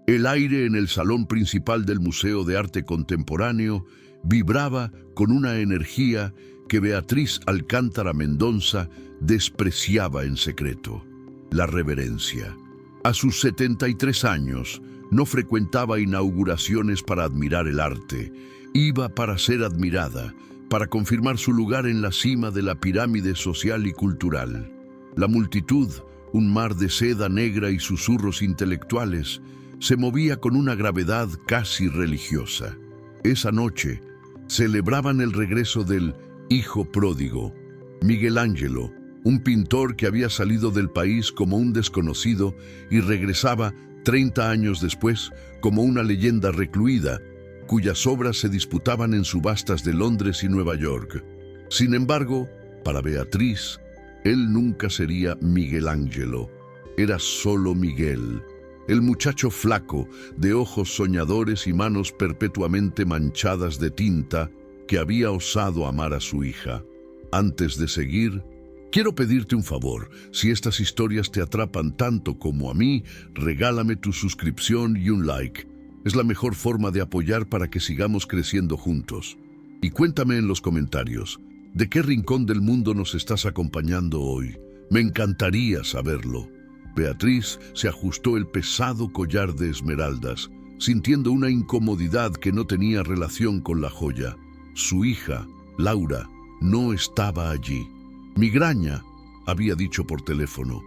El aire en el salón principal del Museo de Arte Contemporáneo vibraba con una energía que Beatriz Alcántara Mendonça despreciaba en secreto: la reverencia. A sus 73 años, no frecuentaba inauguraciones para admirar el arte. Iba para ser admirada, para confirmar su lugar en la cima de la pirámide social y cultural. La multitud, un mar de seda negra y susurros intelectuales, se movía con una gravedad casi religiosa. Esa noche celebraban el regreso del hijo pródigo, Miguel Ángelo, un pintor que había salido del país como un desconocido y regresaba 30 años después como una leyenda recluida, cuyas obras se disputaban en subastas de Londres y Nueva York. Sin embargo, para Beatriz, él nunca sería Miguel Ángelo. Era solo Miguel, el muchacho flaco, de ojos soñadores y manos perpetuamente manchadas de tinta, que había osado amar a su hija. Antes de seguir, quiero pedirte un favor. Si estas historias te atrapan tanto como a mí, regálame tu suscripción y un like. Es la mejor forma de apoyar para que sigamos creciendo juntos. Y cuéntame en los comentarios, ¿de qué rincón del mundo nos estás acompañando hoy? Me encantaría saberlo. Beatriz se ajustó el pesado collar de esmeraldas, sintiendo una incomodidad que no tenía relación con la joya. Su hija, Laura, no estaba allí. «Migraña», había dicho por teléfono,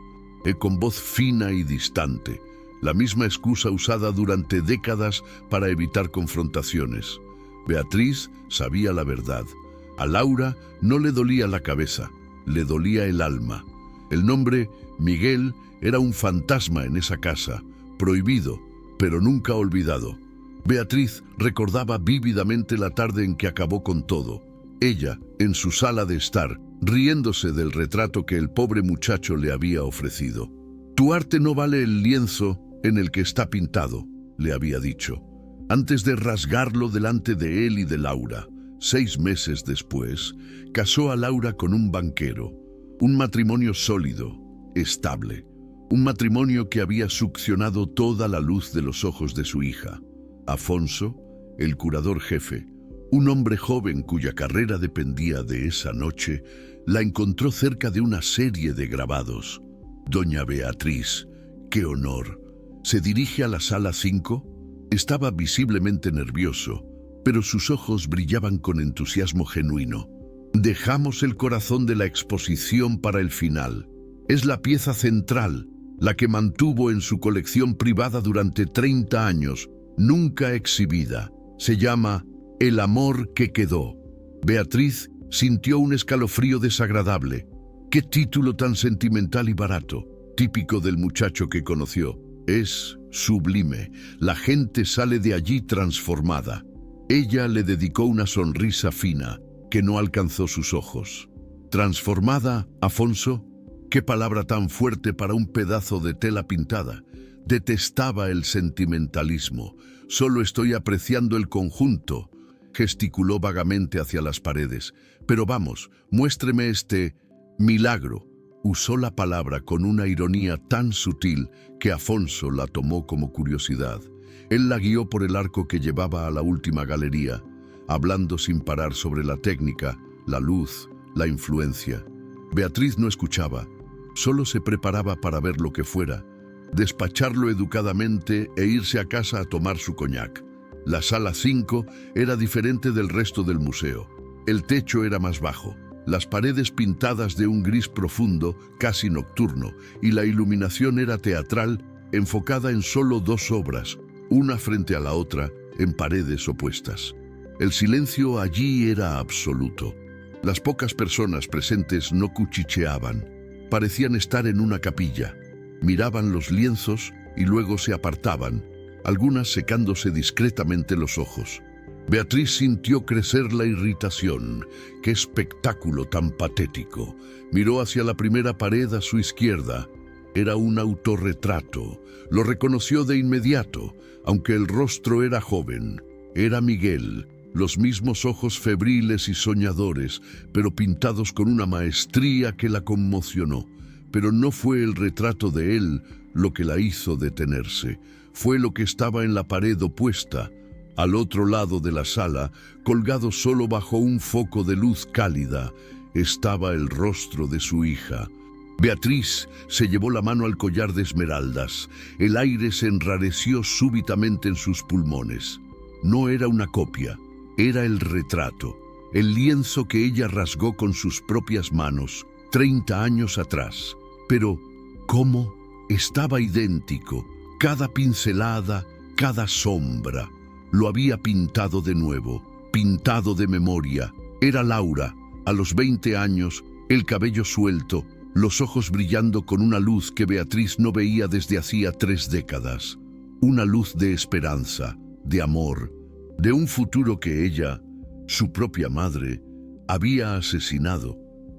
con voz fina y distante, la misma excusa usada durante décadas para evitar confrontaciones. Beatriz sabía la verdad. A Laura no le dolía la cabeza, le dolía el alma. El nombre Miguel era un fantasma en esa casa, prohibido, pero nunca olvidado. Beatriz recordaba vívidamente la tarde en que acabó con todo. Ella, en su sala de estar, riéndose del retrato que el pobre muchacho le había ofrecido. «Tu arte no vale el lienzo en el que está pintado», le había dicho, antes de rasgarlo delante de él y de Laura. 6 meses después, casó a Laura con un banquero. Un matrimonio sólido, estable. Un matrimonio que había succionado toda la luz de los ojos de su hija. Afonso, el curador jefe, un hombre joven cuya carrera dependía de esa noche, la encontró cerca de una serie de grabados. «Doña Beatriz, qué honor». Se dirige a la sala 5. Estaba visiblemente nervioso, pero sus ojos brillaban con entusiasmo genuino. «Dejamos el corazón de la exposición para el final. Es la pieza central, la que mantuvo en su colección privada durante 30 años, nunca exhibida. Se llama El amor que quedó». Beatriz sintió un escalofrío desagradable. «Qué título tan sentimental y barato, típico del muchacho que conoció. Es sublime. La gente sale de allí transformada». Ella le dedicó una sonrisa fina que no alcanzó sus ojos. «¿Transformada, Afonso? Qué palabra tan fuerte para un pedazo de tela pintada. Detestaba el sentimentalismo. Solo estoy apreciando el conjunto». Gesticuló vagamente hacia las paredes. «Pero vamos, muéstreme este milagro». Usó la palabra con una ironía tan sutil que Afonso la tomó como curiosidad. Él la guió por el arco que llevaba a la última galería, hablando sin parar sobre la técnica, la luz, la influencia. Beatriz no escuchaba, solo se preparaba para ver lo que fuera, despacharlo educadamente e irse a casa a tomar su coñac. La sala 5 era diferente del resto del museo. El techo era más bajo, las paredes pintadas de un gris profundo, casi nocturno, y la iluminación era teatral, enfocada en solo 2 obras, una frente a la otra, en paredes opuestas. El silencio allí era absoluto. Las pocas personas presentes no cuchicheaban. Parecían estar en una capilla. Miraban los lienzos y luego se apartaban, algunas secándose discretamente los ojos. Beatriz sintió crecer la irritación. «Qué espectáculo tan patético». Miró hacia la primera pared a su izquierda. Era un autorretrato. Lo reconoció de inmediato, aunque el rostro era joven. Era Miguel, los mismos ojos febriles y soñadores, pero pintados con una maestría que la conmocionó. Pero no fue el retrato de él lo que la hizo detenerse. fue lo que estaba en la pared opuesta, al otro lado de la sala, colgado solo bajo un foco de luz cálida, estaba el rostro de su hija. Beatriz se llevó la mano al collar de esmeraldas. El aire se enrareció súbitamente en sus pulmones. No era una copia, era el retrato, el lienzo que ella rasgó con sus propias manos 30 años atrás. Pero, ¿cómo? Estaba idéntico. Cada pincelada, cada sombra, lo había pintado de nuevo, pintado de memoria. Era Laura, a los 20 años, el cabello suelto, los ojos brillando con una luz que Beatriz no veía desde hacía 3 décadas. Una luz de esperanza, de amor, de un futuro que ella, su propia madre, había asesinado.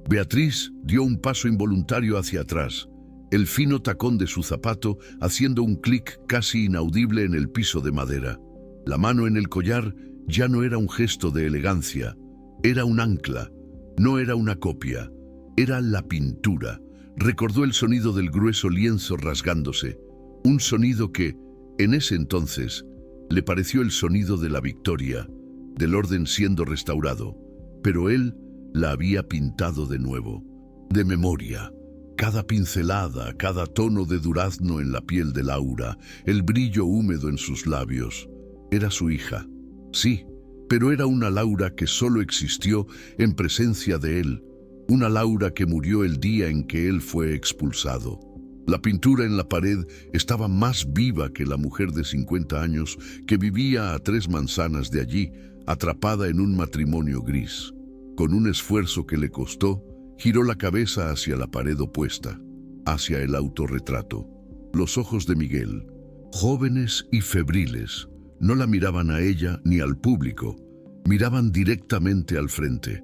Beatriz dio un paso involuntario hacia atrás, el fino tacón de su zapato haciendo un clic casi inaudible en el piso de madera. La mano en el collar ya no era un gesto de elegancia, era un ancla, no era una copia, era la pintura. Recordó el sonido del grueso lienzo rasgándose, un sonido que, en ese entonces, le pareció el sonido de la victoria, del orden siendo restaurado, pero él la había pintado de nuevo, de memoria. Cada pincelada, cada tono de durazno en la piel de Laura, el brillo húmedo en sus labios. Era su hija, sí, pero era una Laura que solo existió en presencia de él, una Laura que murió el día en que él fue expulsado. La pintura en la pared estaba más viva que la mujer de 50 años que vivía a 3 manzanas de allí, atrapada en un matrimonio gris. Con un esfuerzo que le costó, giró la cabeza hacia la pared opuesta, hacia el autorretrato. Los ojos de Miguel, jóvenes y febriles, no la miraban a ella ni al público, miraban directamente al frente.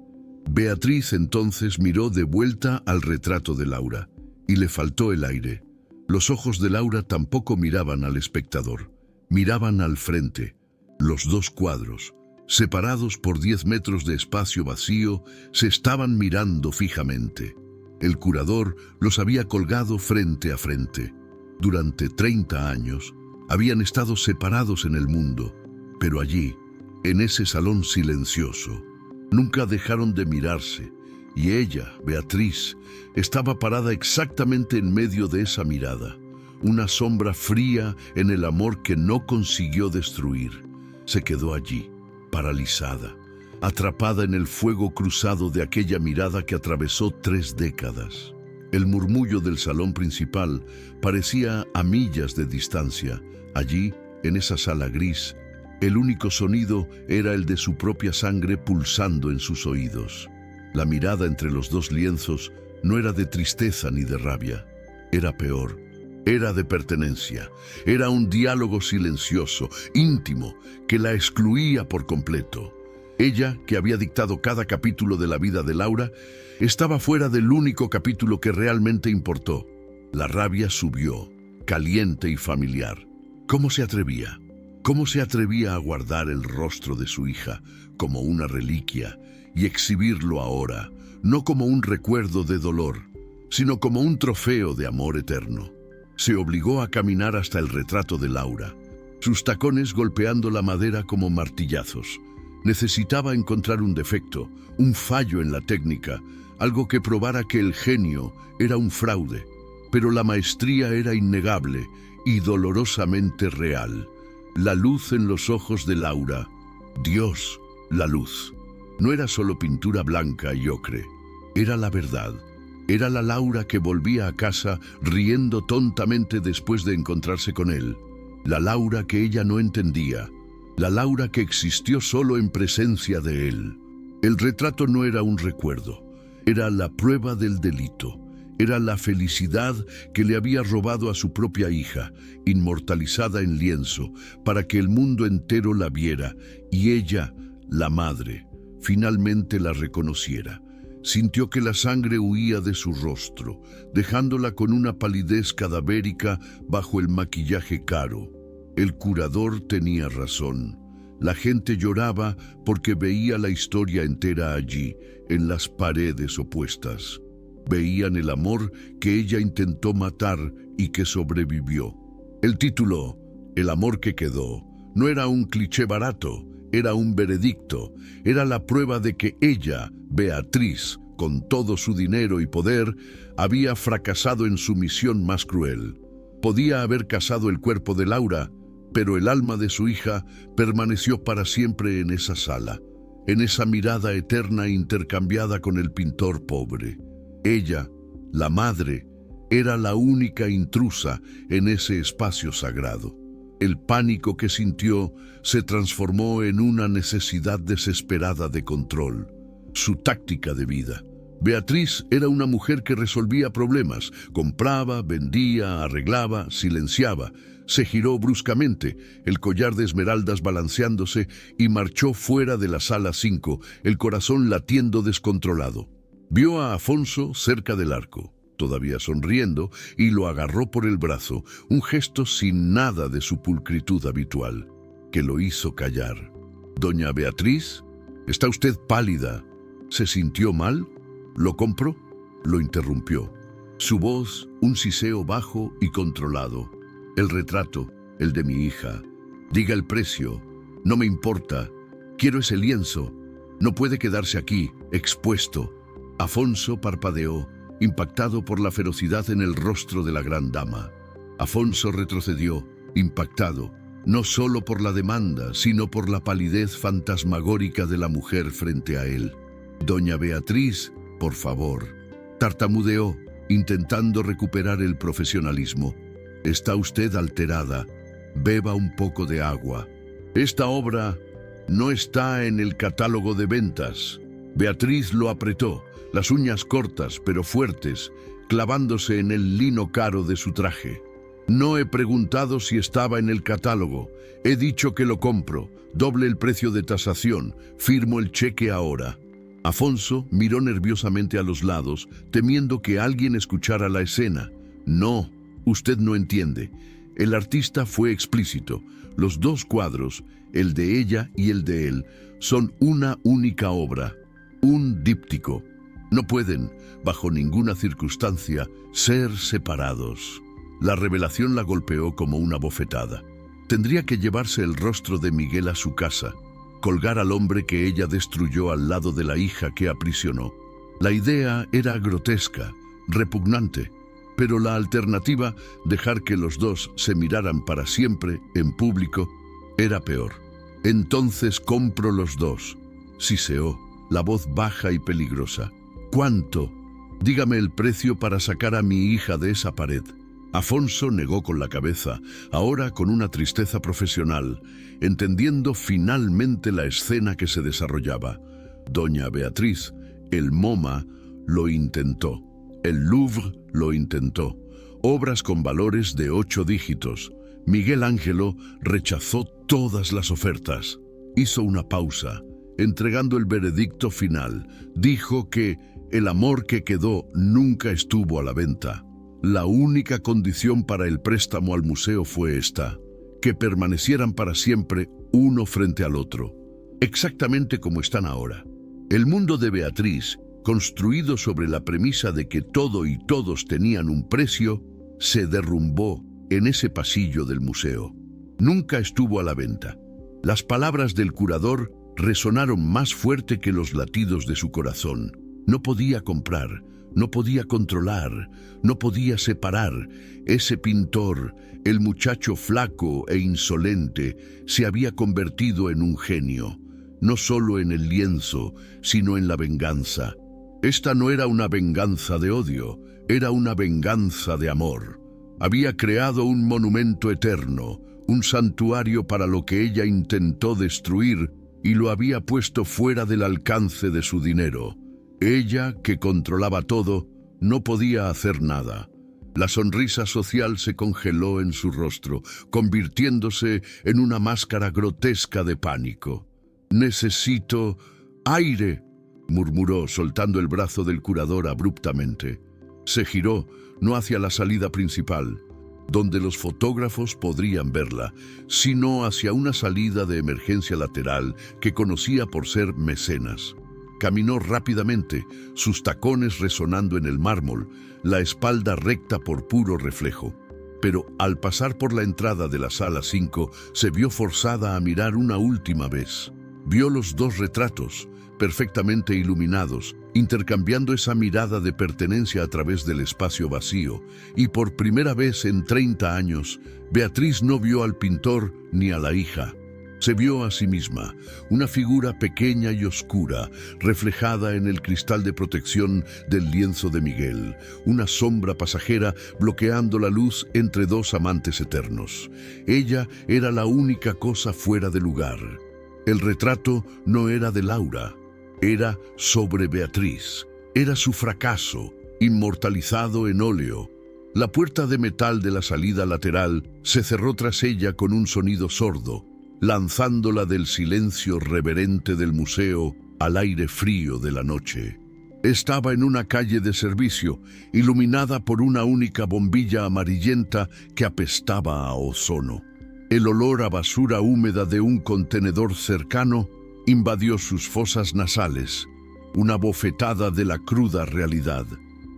Beatriz entonces miró de vuelta al retrato de Laura, y le faltó el aire. Los ojos de Laura tampoco miraban al espectador, miraban al frente. Los 2 cuadros, separados por 10 metros de espacio vacío, se estaban mirando fijamente. El curador los había colgado frente a frente. Durante 30 años, habían estado separados en el mundo, pero allí, en ese salón silencioso, nunca dejaron de mirarse, y ella, Beatriz, estaba parada exactamente en medio de esa mirada, una sombra fría en el amor que no consiguió destruir. Se quedó allí, paralizada, atrapada en el fuego cruzado de aquella mirada que atravesó 3 décadas. El murmullo del salón principal parecía a millas de distancia. Allí, en esa sala gris, el único sonido era el de su propia sangre pulsando en sus oídos. La mirada entre los 2 lienzos no era de tristeza ni de rabia, era peor. Era de pertenencia, era un diálogo silencioso, íntimo, que la excluía por completo. Ella, que había dictado cada capítulo de la vida de Laura, estaba fuera del único capítulo que realmente importó. La rabia subió, caliente y familiar. ¿Cómo se atrevía? ¿Cómo se atrevía a guardar el rostro de su hija como una reliquia y exhibirlo ahora, no como un recuerdo de dolor, sino como un trofeo de amor eterno? Se obligó a caminar hasta el retrato de Laura, sus tacones golpeando la madera como martillazos. Necesitaba encontrar un defecto, un fallo en la técnica, algo que probara que el genio era un fraude. Pero la maestría era innegable y dolorosamente real. La luz en los ojos de Laura. Dios, la luz. No era solo pintura blanca y ocre, era la verdad. Era la Laura que volvía a casa riendo tontamente después de encontrarse con él. La Laura que ella no entendía. La Laura que existió solo en presencia de él. El retrato no era un recuerdo. Era la prueba del delito. Era la felicidad que le había robado a su propia hija, inmortalizada en lienzo, para que el mundo entero la viera y ella, la madre, finalmente la reconociera. Sintió que la sangre huía de su rostro, dejándola con una palidez cadavérica bajo el maquillaje caro. El curador tenía razón. La gente lloraba porque veía la historia entera allí, en las paredes opuestas. Veían el amor que ella intentó matar y que sobrevivió. El título, El amor que quedó no era un cliché barato, era un veredicto, era la prueba de que ella, Beatriz, con todo su dinero y poder, había fracasado en su misión más cruel. Podía haber casado el cuerpo de Laura, pero el alma de su hija permaneció para siempre en esa sala, en esa mirada eterna intercambiada con el pintor pobre. Ella, la madre, era la única intrusa en ese espacio sagrado. El pánico que sintió se transformó en una necesidad desesperada de control, su táctica de vida. Beatriz era una mujer que resolvía problemas, compraba, vendía, arreglaba, silenciaba. Se giró bruscamente, el collar de esmeraldas balanceándose, y marchó fuera de la sala 5, el corazón latiendo descontrolado. Vio a Afonso cerca del arco, todavía sonriendo, y lo agarró por el brazo, un gesto sin nada de su pulcritud habitual, que lo hizo callar. «Doña Beatriz, está usted pálida. ¿Se sintió mal? ¿Lo compro?», lo interrumpió. Su voz, un siseo bajo y controlado. «El retrato, el de mi hija. Diga el precio. No me importa. Quiero ese lienzo. No puede quedarse aquí, expuesto». Afonso parpadeó, impactado por la ferocidad en el rostro de la gran dama. Afonso retrocedió, impactado, no solo por la demanda, sino por la palidez fantasmagórica de la mujer frente a él. «Doña Beatriz, por favor», tartamudeó, intentando recuperar el profesionalismo. «Está usted alterada. Beba un poco de agua. Esta obra no está en el catálogo de ventas». Beatriz lo apretó, las uñas cortas pero fuertes, clavándose en el lino caro de su traje. «No he preguntado si estaba en el catálogo. He dicho que lo compro. Doble el precio de tasación. Firmo el cheque ahora». Afonso miró nerviosamente a los lados, temiendo que alguien escuchara la escena. «No, usted no entiende». El artista fue explícito. Los dos cuadros, el de ella y el de él, son una única obra, un díptico. No pueden, bajo ninguna circunstancia, ser separados. La revelación la golpeó como una bofetada. Tendría que llevarse el rostro de Miguel a su casa, colgar al hombre que ella destruyó al lado de la hija que aprisionó. La idea era grotesca, repugnante, pero la alternativa, dejar que los dos se miraran para siempre en público, era peor. «Entonces compro los dos», siseó, la voz baja y peligrosa. «¿Cuánto? Dígame el precio para sacar a mi hija de esa pared». Afonso negó con la cabeza, ahora con una tristeza profesional, entendiendo finalmente la escena que se desarrollaba. Doña Beatriz, el MoMA, lo intentó. El Louvre lo intentó. Obras con valores de 8 dígitos. Miguel Ángelo rechazó todas las ofertas. Hizo una pausa, entregando el veredicto final. Dijo que el amor que quedó nunca estuvo a la venta. La única condición para el préstamo al museo fue esta: que permanecieran para siempre uno frente al otro, exactamente como están ahora. El mundo de Beatriz, construido sobre la premisa de que todo y todos tenían un precio, se derrumbó en ese pasillo del museo. Nunca estuvo a la venta. Las palabras del curador resonaron más fuerte que los latidos de su corazón. No podía comprar, no podía controlar, no podía separar. Ese pintor, el muchacho flaco e insolente, se había convertido en un genio, no solo en el lienzo, sino en la venganza. Esta no era una venganza de odio, era una venganza de amor. Había creado un monumento eterno, un santuario para lo que ella intentó destruir, y lo había puesto fuera del alcance de su dinero. Ella, que controlaba todo, no podía hacer nada. La sonrisa social se congeló en su rostro, convirtiéndose en una máscara grotesca de pánico. «Necesito aire», murmuró, soltando el brazo del curador abruptamente. Se giró, no hacia la salida principal, donde los fotógrafos podrían verla, sino hacia una salida de emergencia lateral que conocía por ser mecenas. Caminó rápidamente, sus tacones resonando en el mármol, la espalda recta por puro reflejo. pero al pasar por la entrada de la sala 5, se vio forzada a mirar una última vez. Vio los dos retratos, perfectamente iluminados, intercambiando esa mirada de pertenencia a través del espacio vacío, y por primera vez en 30 años, Beatriz no vio al pintor ni a la hija. Se vio a sí misma, una figura pequeña y oscura, reflejada en el cristal de protección del lienzo de Miguel, una sombra pasajera bloqueando la luz entre dos amantes eternos. Ella era la única cosa fuera de lugar. El retrato no era de Laura, era sobre Beatriz. Era su fracaso, inmortalizado en óleo. La puerta de metal de la salida lateral se cerró tras ella con un sonido sordo, lanzándola del silencio reverente del museo al aire frío de la noche. Estaba en una calle de servicio, iluminada por una única bombilla amarillenta que apestaba a ozono. El olor a basura húmeda de un contenedor cercano invadió sus fosas nasales, una bofetada de la cruda realidad.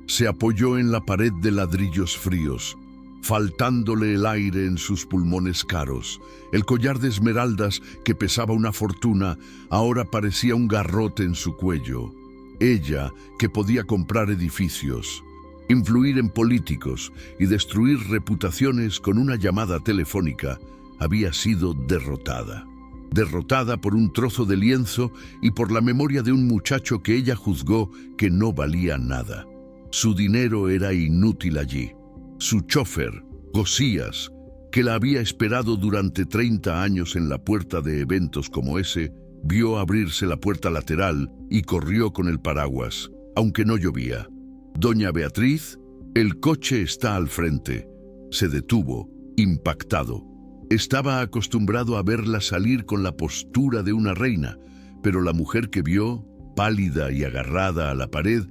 Se apoyó en la pared de ladrillos fríos, faltándole el aire en sus pulmones caros. El collar de esmeraldas, que pesaba una fortuna, ahora parecía un garrote en su cuello. Ella, que podía comprar edificios, influir en políticos y destruir reputaciones con una llamada telefónica, había sido derrotada. Derrotada por un trozo de lienzo y por la memoria de un muchacho que ella juzgó que no valía nada. Su dinero era inútil allí. Su chofer, Josías, que la había esperado durante 30 años en la puerta de eventos como ese, vio abrirse la puerta lateral y corrió con el paraguas, aunque no llovía. «Doña Beatriz, el coche está al frente». Se detuvo, impactado. Estaba acostumbrado a verla salir con la postura de una reina, pero la mujer que vio, pálida y agarrada a la pared,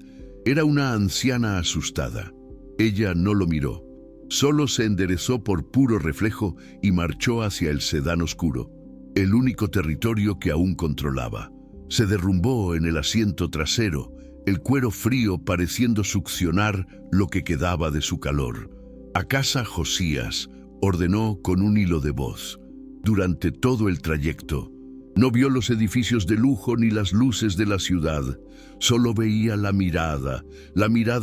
era una anciana asustada. Ella no lo miró, solo se enderezó por puro reflejo y marchó hacia el sedán oscuro, el único territorio que aún controlaba. Se derrumbó en el asiento trasero, el cuero frío pareciendo succionar lo que quedaba de su calor. «A casa, Josías», ordenó con un hilo de voz. Durante todo el trayecto, no vio los edificios de lujo ni las luces de la ciudad. Solo veía la mirada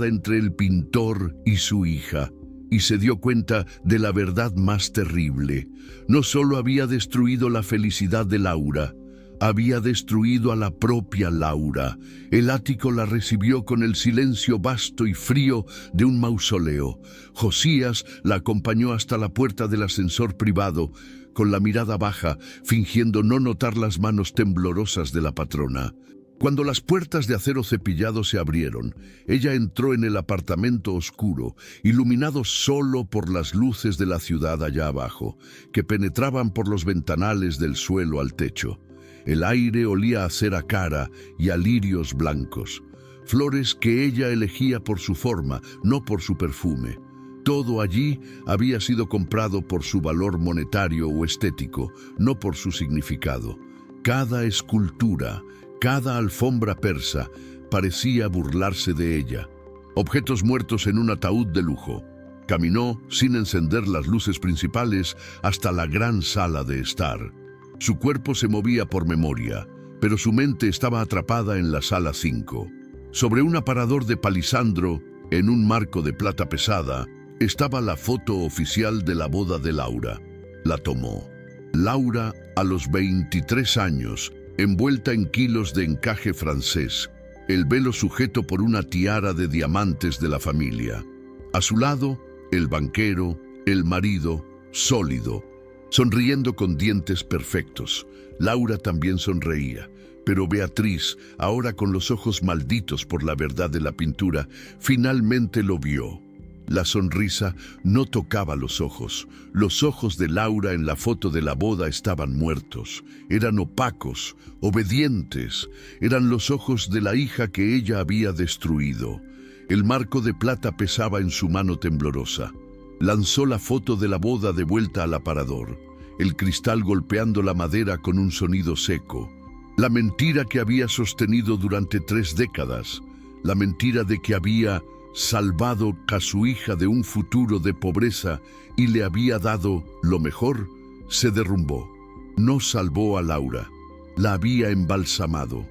entre el pintor y su hija, y se dio cuenta de la verdad más terrible. No solo había destruido la felicidad de Laura, había destruido a la propia Laura. El ático la recibió con el silencio vasto y frío de un mausoleo. Josías la acompañó hasta la puerta del ascensor privado, con la mirada baja, fingiendo no notar las manos temblorosas de la patrona. Cuando las puertas de acero cepillado se abrieron, ella entró en el apartamento oscuro, iluminado solo por las luces de la ciudad allá abajo, que penetraban por los ventanales del suelo al techo. El aire olía a cera cara y a lirios blancos, flores que ella elegía por su forma, no por su perfume. Todo allí había sido comprado por su valor monetario o estético, no por su significado. Cada escultura, cada alfombra persa, parecía burlarse de ella. Objetos muertos en un ataúd de lujo. Caminó, sin encender las luces principales, hasta la gran sala de estar. Su cuerpo se movía por memoria, pero su mente estaba atrapada en la sala 5. Sobre un aparador de palisandro, en un marco de plata pesada, estaba la foto oficial de la boda de Laura. La tomó. Laura, a los 23 años, envuelta en kilos de encaje francés, el velo sujeto por una tiara de diamantes de la familia. A su lado, el banquero, el marido, sólido, sonriendo con dientes perfectos. Laura también sonreía, pero Beatriz, ahora con los ojos malditos por la verdad de la pintura, finalmente lo vio. La sonrisa no tocaba los ojos. Los ojos de Laura en la foto de la boda estaban muertos. Eran opacos, obedientes. Eran los ojos de la hija que ella había destruido. El marco de plata pesaba en su mano temblorosa. Lanzó la foto de la boda de vuelta al aparador, el cristal golpeando la madera con un sonido seco. La mentira que había sostenido durante 3 décadas, la mentira de que había salvado a su hija de un futuro de pobreza y le había dado lo mejor, se derrumbó. No salvó a Laura, la había embalsamado.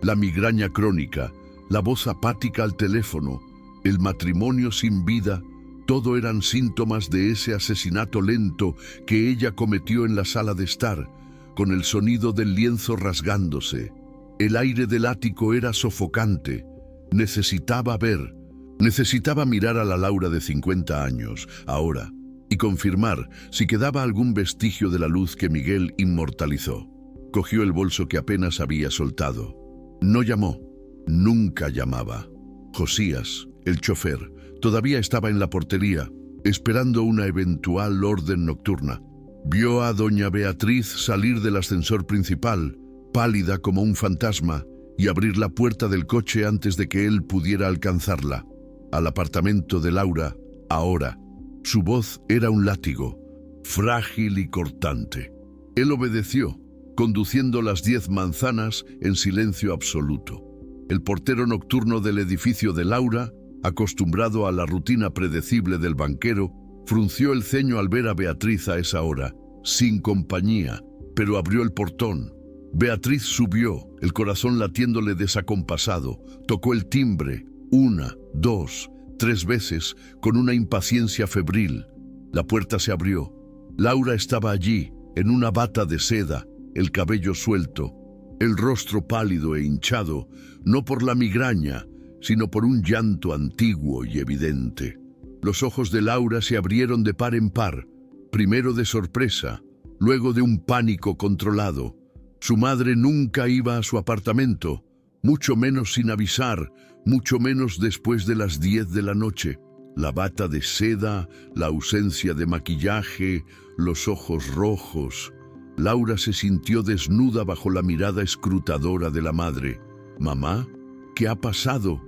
La migraña crónica, la voz apática al teléfono, el matrimonio sin vida, todo eran síntomas de ese asesinato lento que ella cometió en la sala de estar, con el sonido del lienzo rasgándose. El aire del ático era sofocante. Necesitaba ver, necesitaba mirar a la Laura de 50 años, ahora, y confirmar si quedaba algún vestigio de la luz que Miguel inmortalizó. Cogió el bolso que apenas había soltado. No llamó, nunca llamaba. Josías, el chofer, todavía estaba en la portería, esperando una eventual orden nocturna. Vio a doña Beatriz salir del ascensor principal, pálida como un fantasma, y abrir la puerta del coche antes de que él pudiera alcanzarla. Al apartamento de Laura, ahora. Su voz era un látigo, frágil y cortante. Él obedeció, conduciendo las 10 manzanas en silencio absoluto. El portero nocturno del edificio de Laura, acostumbrado a la rutina predecible del banquero, frunció el ceño al ver a Beatriz a esa hora, sin compañía, pero abrió el portón. Beatriz subió, el corazón latiéndole desacompasado, tocó el timbre, 1, 2, 3 veces, con una impaciencia febril. La puerta se abrió. Laura estaba allí, en una bata de seda, el cabello suelto, el rostro pálido e hinchado, no por la migraña, sino por un llanto antiguo y evidente. Los ojos de Laura se abrieron de par en par, primero de sorpresa, luego de un pánico controlado. Su madre nunca iba a su apartamento, mucho menos sin avisar, mucho menos después de las 10 de la noche. La bata de seda, la ausencia de maquillaje, los ojos rojos. Laura se sintió desnuda bajo la mirada escrutadora de la madre. «Mamá, ¿qué ha pasado?»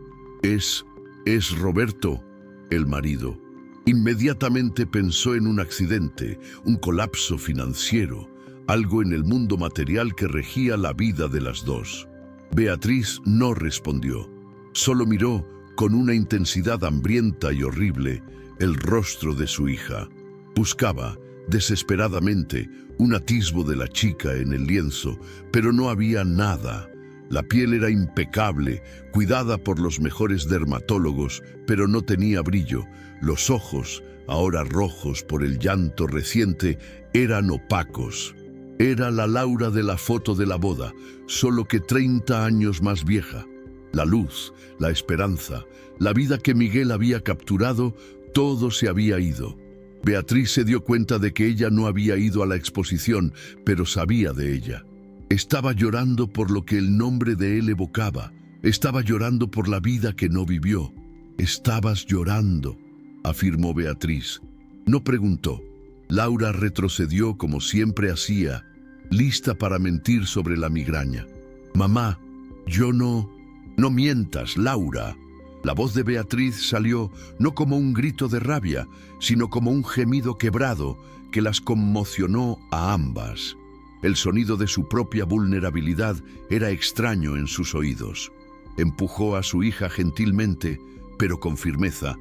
Es Roberto, el marido. Inmediatamente pensó en un accidente, un colapso financiero, algo en el mundo material que regía la vida de las dos. Beatriz no respondió, solo miró con una intensidad hambrienta y horrible el rostro de su hija. Buscaba, desesperadamente, un atisbo de la chica en el lienzo, pero no había nada. La piel era impecable, cuidada por los mejores dermatólogos, pero no tenía brillo. Los ojos, ahora rojos por el llanto reciente, eran opacos. Era la Laura de la foto de la boda, solo que 30 años más vieja. La luz, la esperanza, la vida que Miguel había capturado, todo se había ido. Beatriz se dio cuenta de que ella no había ido a la exposición, pero sabía de ella. Estaba llorando por lo que el nombre de él evocaba. Estaba llorando por la vida que no vivió. «Estabas llorando», afirmó Beatriz. No preguntó. Laura retrocedió como siempre hacía, lista para mentir sobre la migraña. «Mamá, yo no...» «No mientas, Laura». La voz de Beatriz salió no como un grito de rabia, sino como un gemido quebrado que las conmocionó a ambas. El sonido de su propia vulnerabilidad era extraño en sus oídos. Empujó a su hija gentilmente, pero con firmeza,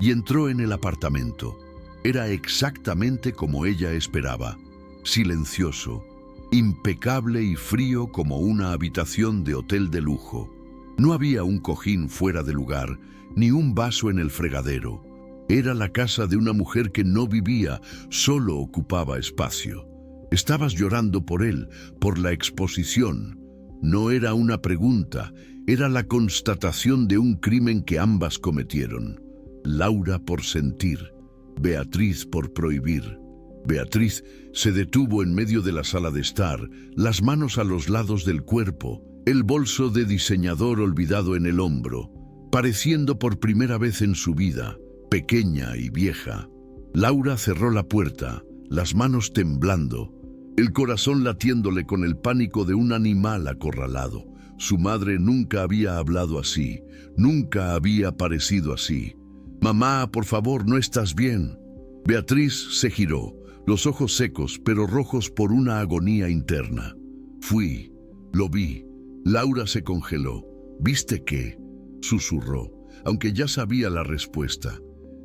y entró en el apartamento. Era exactamente como ella esperaba, silencioso, impecable y frío como una habitación de hotel de lujo. No había un cojín fuera de lugar, ni un vaso en el fregadero. Era la casa de una mujer que no vivía, solo ocupaba espacio. Estabas llorando por él, por la exposición. No era una pregunta, era la constatación de un crimen que ambas cometieron. Laura por sentir, Beatriz por prohibir. Beatriz se detuvo en medio de la sala de estar, las manos a los lados del cuerpo, el bolso de diseñador olvidado en el hombro, pareciendo por primera vez en su vida, pequeña y vieja. Laura cerró la puerta, las manos temblando, el corazón latiéndole con el pánico de un animal acorralado. Su madre nunca había hablado así, nunca había parecido así. «Mamá, por favor, ¿no estás bien?» Beatriz se giró, los ojos secos pero rojos por una agonía interna. «Fui, lo vi». Laura se congeló. «¿Viste qué?», susurró. aunque ya sabía la respuesta.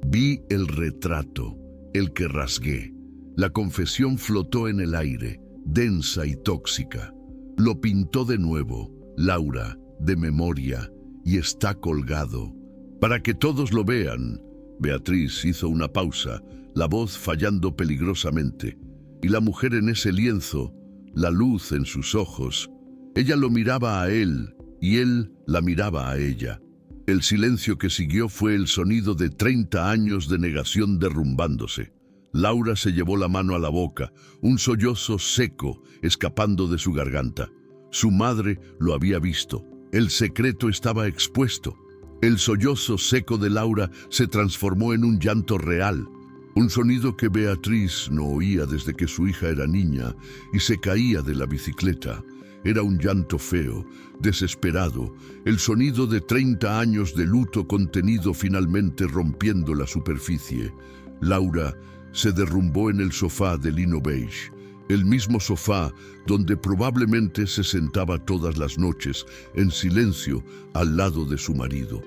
Vi el retrato, el que rasgué. La confesión flotó en el aire, densa y tóxica. Lo pintó de nuevo, Laura, de memoria, y está colgado. Para que todos lo vean. Beatriz hizo una pausa, la voz fallando peligrosamente. Y la mujer en ese lienzo, la luz en sus ojos. Ella lo miraba a él, y él la miraba a ella. El silencio que siguió fue el sonido de 30 años de negación derrumbándose. Laura se llevó la mano a la boca, un sollozo seco escapando de su garganta. Su madre lo había visto. El secreto estaba expuesto. El sollozo seco de Laura se transformó en un llanto real. Un sonido que Beatriz no oía desde que su hija era niña y se caía de la bicicleta. Era un llanto feo, desesperado, el sonido de 30 años de luto contenido finalmente rompiendo la superficie. Laura se derrumbó en el sofá de lino beige, el mismo sofá donde probablemente se sentaba todas las noches, en silencio, al lado de su marido.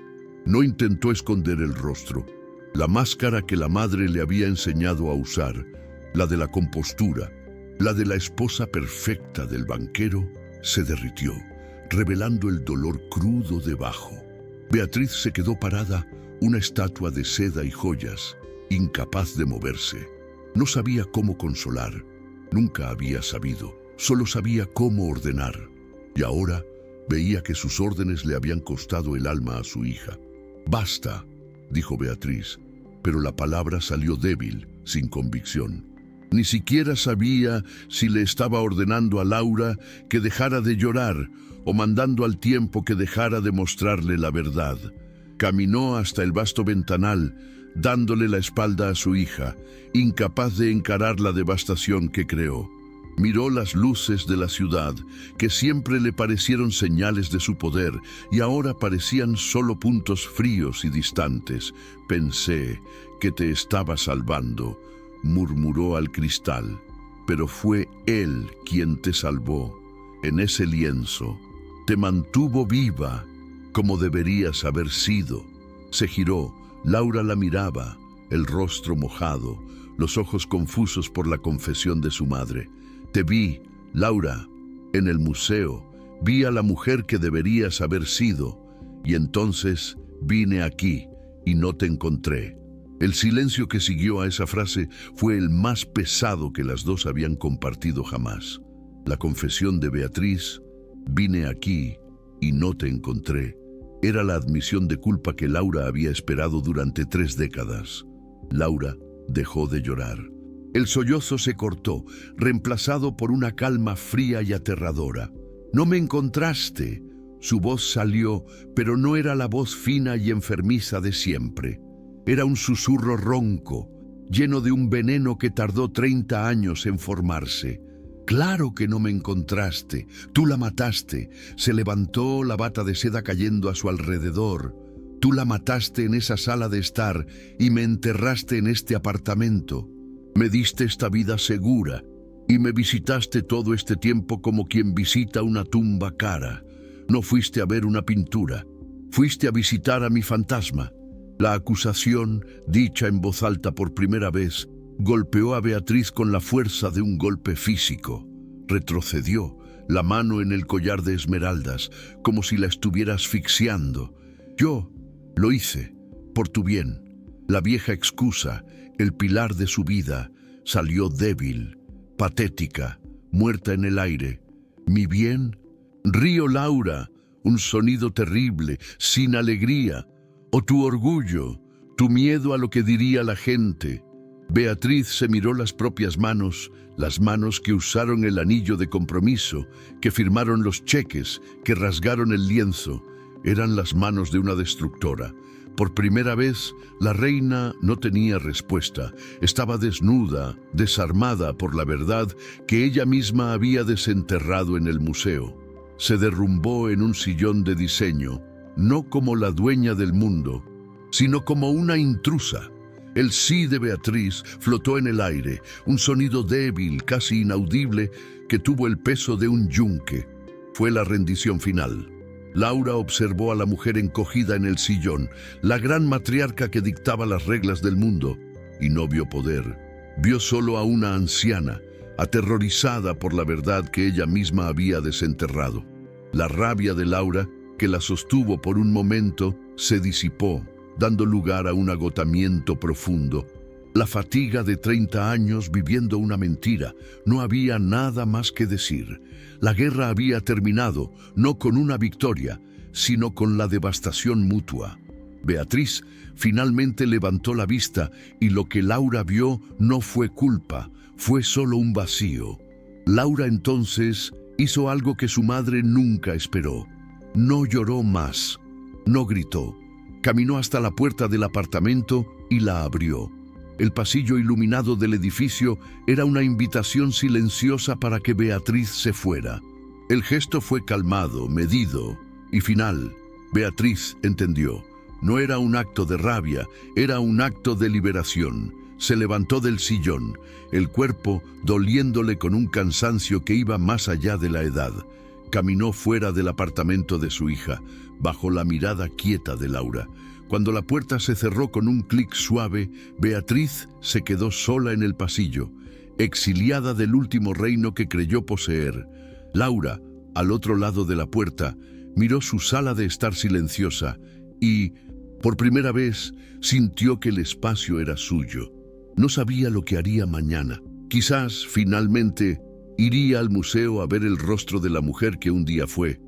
No intentó esconder el rostro. La máscara que la madre le había enseñado a usar, la de la compostura, la de la esposa perfecta del banquero, se derritió, revelando el dolor crudo debajo. Beatriz se quedó parada, una estatua de seda y joyas, incapaz de moverse. No sabía cómo consolar, nunca había sabido, solo sabía cómo ordenar. Y ahora veía que sus órdenes le habían costado el alma a su hija. «Basta», dijo Beatriz, pero la palabra salió débil, sin convicción. Ni siquiera sabía si le estaba ordenando a Laura que dejara de llorar o mandando al tiempo que dejara de mostrarle la verdad. Caminó hasta el vasto ventanal, dándole la espalda a su hija, incapaz de encarar la devastación que creó. Miró las luces de la ciudad, que siempre le parecieron señales de su poder, y ahora parecían solo puntos fríos y distantes. «Pensé que te estaba salvando», murmuró al cristal, «pero fue él quien te salvó. En ese lienzo te mantuvo viva, como deberías haber sido». Se giró, Laura la miraba, el rostro mojado, los ojos confusos por la confesión de su madre. «Te vi, Laura, en el museo, vi a la mujer que deberías haber sido, y entonces vine aquí y no te encontré». El silencio que siguió a esa frase fue el más pesado que las dos habían compartido jamás. La confesión de Beatriz, «vine aquí y no te encontré», era la admisión de culpa que Laura había esperado durante 3 décadas. Laura dejó de llorar. El sollozo se cortó, reemplazado por una calma fría y aterradora. «No me encontraste». Su voz salió, pero no era la voz fina y enfermiza de siempre. Era un susurro ronco, lleno de un veneno que tardó 30 años en formarse. «Claro que no me encontraste, tú la mataste». Se levantó, la bata de seda cayendo a su alrededor. «Tú la mataste en esa sala de estar y me enterraste en este apartamento. Me diste esta vida segura y me visitaste todo este tiempo como quien visita una tumba cara. No fuiste a ver una pintura, fuiste a visitar a mi fantasma». La acusación, dicha en voz alta por primera vez, golpeó a Beatriz con la fuerza de un golpe físico. Retrocedió, la mano en el collar de esmeraldas, como si la estuviera asfixiando. «Yo lo hice, por tu bien». La vieja excusa, el pilar de su vida, salió débil, patética, muerta en el aire. «¿Mi bien?» «Río, Laura», un sonido terrible, sin alegría. «¿O tu orgullo, tu miedo a lo que diría la gente?» Beatriz se miró las propias manos, las manos que usaron el anillo de compromiso, que firmaron los cheques, que rasgaron el lienzo. Eran las manos de una destructora. Por primera vez, la reina no tenía respuesta. Estaba desnuda, desarmada por la verdad que ella misma había desenterrado en el museo. Se derrumbó en un sillón de diseño, no como la dueña del mundo, sino como una intrusa. El sí de Beatriz flotó en el aire, un sonido débil, casi inaudible, que tuvo el peso de un yunque. Fue la rendición final. Laura observó a la mujer encogida en el sillón, la gran matriarca que dictaba las reglas del mundo, y no vio poder. Vio solo a una anciana, aterrorizada por la verdad que ella misma había desenterrado. La rabia de Laura, que la sostuvo por un momento, se disipó, dando lugar a un agotamiento profundo. La fatiga de 30 años viviendo una mentira. No había nada más que decir. La guerra había terminado, no con una victoria, sino con la devastación mutua. Beatriz finalmente levantó la vista y lo que Laura vio no fue culpa, fue solo un vacío. Laura entonces hizo algo que su madre nunca esperó. No lloró más, no gritó. Caminó hasta la puerta del apartamento y la abrió. El pasillo iluminado del edificio era una invitación silenciosa para que Beatriz se fuera. El gesto fue calmado, medido y final. Beatriz entendió. No era un acto de rabia, era un acto de liberación. Se levantó del sillón, el cuerpo doliéndole con un cansancio que iba más allá de la edad. Caminó fuera del apartamento de su hija, bajo la mirada quieta de Laura. Cuando la puerta se cerró con un clic suave, Beatriz se quedó sola en el pasillo, exiliada del último reino que creyó poseer. Laura, al otro lado de la puerta, miró su sala de estar silenciosa y, por primera vez, sintió que el espacio era suyo. No sabía lo que haría mañana. Quizás, finalmente, iría al museo a ver el rostro de la mujer que un día fue.